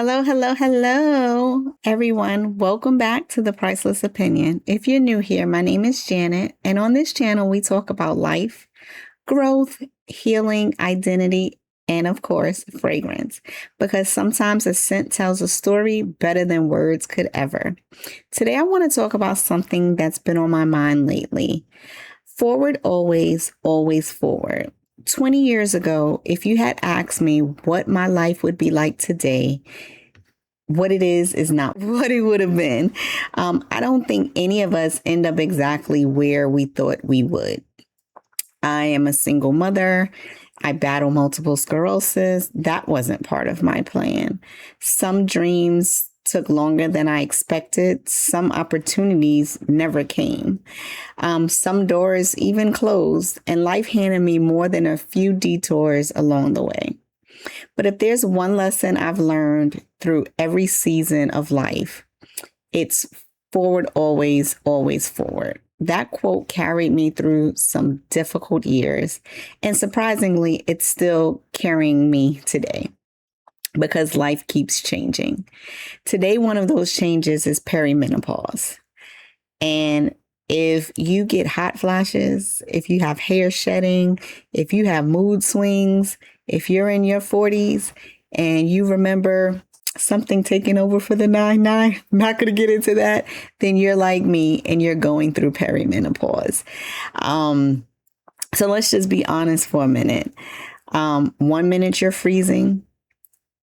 Hello, hello, hello, everyone. Welcome back to the Priceless Opinion. If you're new here, my name is Janet, and on this channel, we talk about life, growth, healing, identity, and of course, fragrance, because sometimes a scent tells a story better than words could ever. Today, I want to talk about something that's been on my mind lately. Forward always, always forward. 20 years ago, if you had asked me what my life would be like today, what it is not what it would have been. I don't think any of us end up exactly where we thought we would. I am a single mother. I battle multiple sclerosis. That wasn't part of my plan. Some dreams took longer than I expected. Some opportunities never came. Some doors even closed, and life handed me more than a few detours along the way. But if there's one lesson I've learned through every season of life, it's forward always, always forward. That quote carried me through some difficult years, and surprisingly, it's still carrying me today because life keeps changing. Today, one of those changes is perimenopause. And if you get hot flashes, if you have hair shedding, if you have mood swings, if you're in your 40s and you remember something taking over for the 9-9, not going to get into that, then you're like me and you're going through perimenopause. So let's just be honest for a minute. 1 minute you're freezing.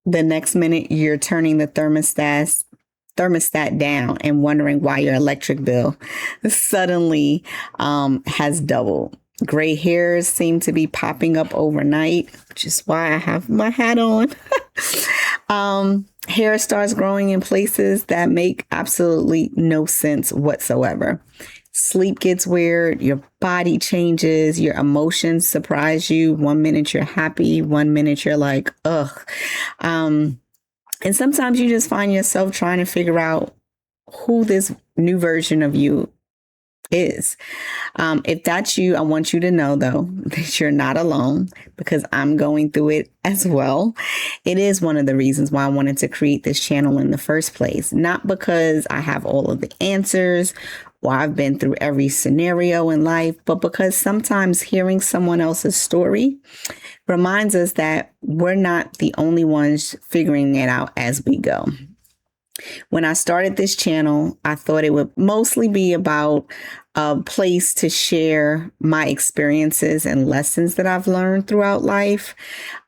The next minute you're turning the thermostat down and wondering why your electric bill suddenly has doubled. Gray hairs seem to be popping up overnight, which is why I have my hat on. Hair starts growing in places that make absolutely no sense whatsoever. Sleep gets weird, your body changes, your emotions surprise you. 1 minute you're happy, 1 minute you're like, ugh. And sometimes you just find yourself trying to figure out who this new version of you is. If that's you, I want you to know, though, that you're not alone because I'm going through it as well. It is one of the reasons why I wanted to create this channel in the first place, not because I have all of the answers or I've been through every scenario in life, but because sometimes hearing someone else's story reminds us that we're not the only ones figuring it out as we go. When I started this channel, I thought it would mostly be about a place to share my experiences and lessons that I've learned throughout life.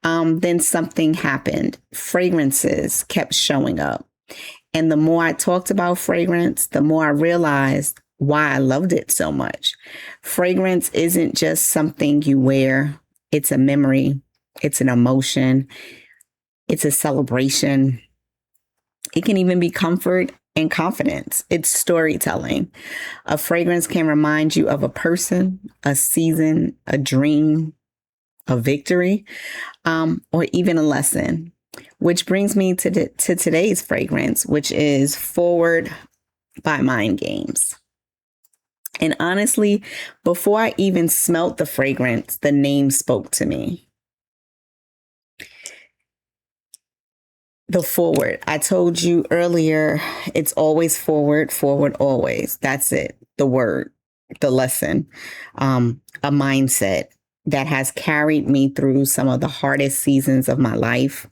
Then something happened. Fragrances kept showing up. And the more I talked about fragrance, the more I realized why I loved it so much. Fragrance isn't just something you wear. It's a memory. It's an emotion. It's a celebration. It can even be comfort and confidence. It's storytelling. A fragrance can remind you of a person, a season, a dream, a victory, or even a lesson. Which brings me to today's fragrance, which is Forward by Mind Games. And honestly, before I even smelt the fragrance, the name spoke to me. The forward. I told you earlier, it's always forward, forward always. That's it. The word, the lesson, a mindset that has carried me through some of the hardest seasons of my life.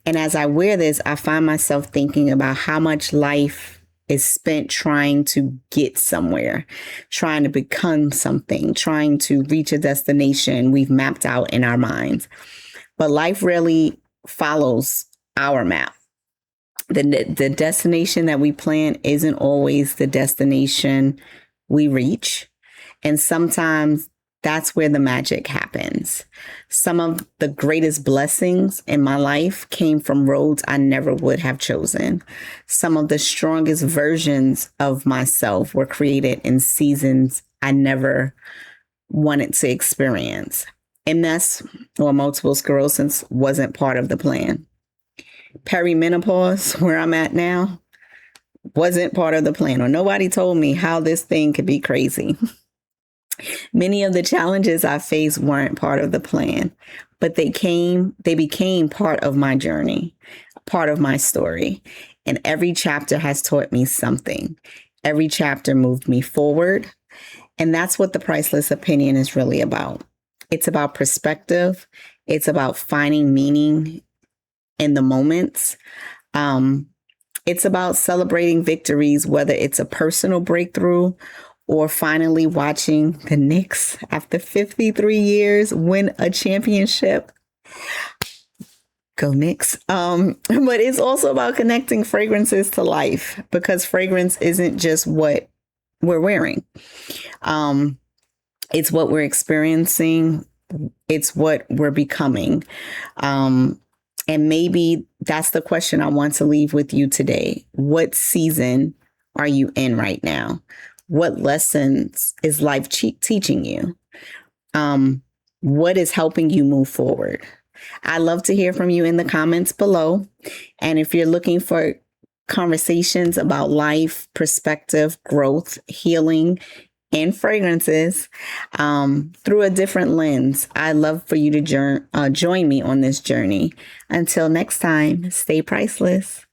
And as I wear this, I find myself thinking about how much life is spent trying to get somewhere, trying to become something, trying to reach a destination we've mapped out in our minds. But life rarely follows our map. The destination that we plan isn't always the destination we reach. And sometimes that's where the magic happens. Some of the greatest blessings in my life came from roads I never would have chosen. Some of the strongest versions of myself were created in seasons I never wanted to experience. MS, or multiple sclerosis, wasn't part of the plan. Perimenopause, where I'm at now, wasn't part of the plan, or nobody told me how this thing could be crazy. Many of the challenges I faced weren't part of the plan, but they became part of my journey. part of my story. And every chapter has taught me something. Every chapter moved me forward. And that's what the Priceless Opinion is really about. It's about perspective. It's about finding meaning in the moments. It's about celebrating victories, whether it's a personal breakthrough or finally watching the Knicks after 53 years win a championship. Go Knicks. But it's also about connecting fragrances to life, because fragrance isn't just what we're wearing. It's what we're experiencing. It's what we're becoming. And maybe that's the question I want to leave with you today. What season are you in right now? What lessons is life teaching you? What is helping you move forward? I'd love to hear from you in the comments below. And if you're looking for conversations about life, perspective, growth, healing, and fragrances through a different lens, I'd love for you to join me on this journey. Until next time, stay priceless.